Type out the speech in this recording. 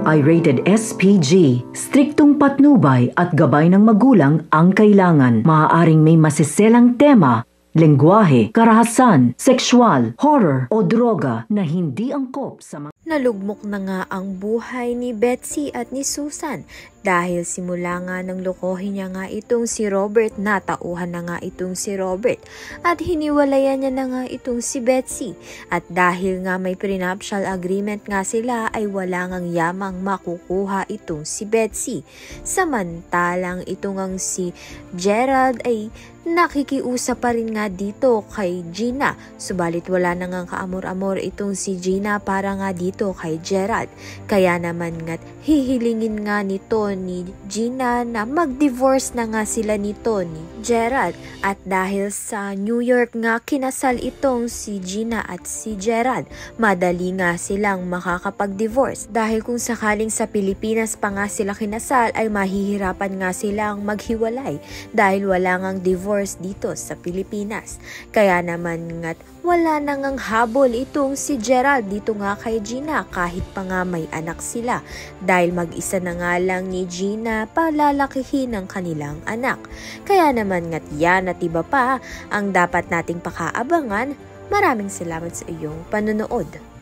ay rated SPG. Striktong patnubay at gabay ng magulang ang kailangan. Maaaring may masiselang tema, lengguwahe, karahasan, sexual, horror o droga na hindi angkop sa mga... Nalugmok na nga ang buhay ni Betsy at ni Susan dahil simula nga nang lokohin niya nga itong si Robert, natauhan na nga itong si Robert at hiniwalayan niya na nga itong si Betsy at dahil nga may prenuptial agreement nga sila ay wala ngang yamang makukuha itong si Betsy. Samantalang itong ang si Gerald ay nakikiusap pa rin nga dito kay Gina, subalit wala na ngang kaamor-amor itong si Gina para nga dito kay Gerald. Kaya naman nga't hihilingin nga nito ni Gina na mag-divorce na nga sila nito ni Gerald. At dahil sa New York nga kinasal itong si Gina at si Gerald, madali nga silang makakapag-divorce. Dahil kung sakaling sa Pilipinas pa nga sila kinasal ay mahihirapan nga silang maghiwalay dahil wala ngang divorce dito sa Pilipinas. Kaya naman nga't wala na ngang habol itong si Gerald dito nga kay Gina kahit pa nga may anak sila dahil mag-isa na nga lang ni Gina palalakihin ang kanilang anak. Kaya naman nga't yan at iba pa ang dapat nating pakaabangan. Maraming salamat sa iyong panonood.